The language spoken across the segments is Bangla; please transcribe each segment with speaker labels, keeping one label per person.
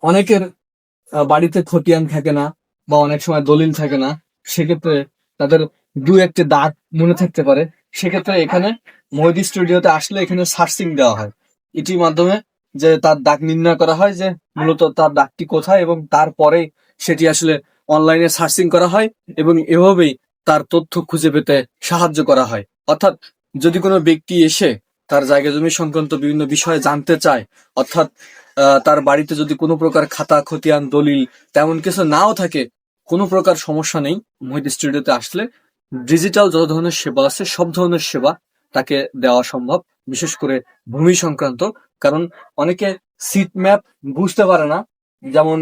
Speaker 1: অনেকের বাড়িতে খতিয়ান থাকে না বা অনেক সময় দলিল থাকে না, সেক্ষেত্রে তাদের দু একটি দাগ মনে থাকতে পারে। সেক্ষেত্রে এখানে মহিদি স্টুডিওতে আসলে এখানে সার্চিং দেওয়া হয়, এটির মাধ্যমে যে তার দাগ নির্ণয় করা হয়, যে মূলত তার দাগটি কোথায়, এবং তারপরে সেটি আসলে অনলাইনে সার্চিং করা হয় এবং এভাবেই তার তথ্য খুঁজে পেতে সাহায্য করা হয়। অর্থাৎ যদি কোনো ব্যক্তি এসে তার জায়গা জমি সংক্রান্ত বিভিন্ন বিষয়ে জানতে চায়, অর্থাৎ তার বাড়িতে যদি কোনো প্রকার খাতা খতিয়ান দলিল তেমন কিছু নাও থাকে, কোনো প্রকার সমস্যা নেই। মহিদ স্টুডিওতে আসলে ডিজিটাল যত ধরনের সেবা আছে সব ধরনের সেবা তাকে দেওয়া সম্ভব, বিশেষ করে ভূমি সংক্রান্ত। কারণ অনেকে সিট ম্যাপ বুঝতে পারে না, যেমন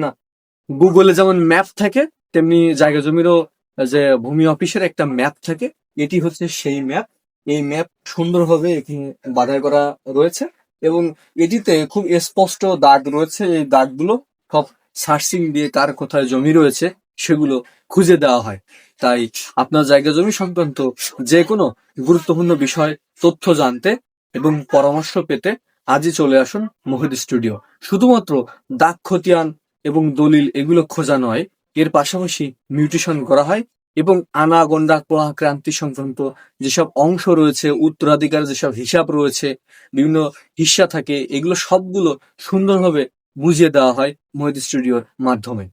Speaker 1: গুগলে যেমন ম্যাপ থাকে তেমনি জায়গা জমিরও যে ভূমি অফিসের একটা ম্যাপ থাকে, এটি হচ্ছে সেই ম্যাপ। এই ম্যাপ সুন্দরভাবে এখানে বাধাই করা রয়েছে এবং এটিতে খুব স্পষ্ট দাগ রয়েছে। এই দাগগুলো সব সার্চিং দিয়ে কার কোথায় জমি রয়েছে সেগুলো খুঁজে দেওয়া হয়। তাই আপনার জায়গা জমি সংক্রান্ত যে কোনো গুরুত্বপূর্ণ বিষয় তথ্য জানতে এবং পরামর্শ পেতে আজই চলে আসুন মহিদ স্টুডিও। শুধুমাত্র দাগ খতিয়ান এবং দলিল এগুলো খোঁজা নয়, এর পাশাপাশি মিউটেশন করা হয় এবং আনা গন্ডা কোয়া ক্রান্তি সংক্রান্ত যেসব অংশ রয়েছে, উত্তরাধিকার যেসব হিসাব রয়েছে, বিভিন্ন হিস্সা থাকে, এগুলো সবগুলো সুন্দরভাবে বুঝিয়ে দেওয়া হয় মহিদ স্টুডিওর মাধ্যমে।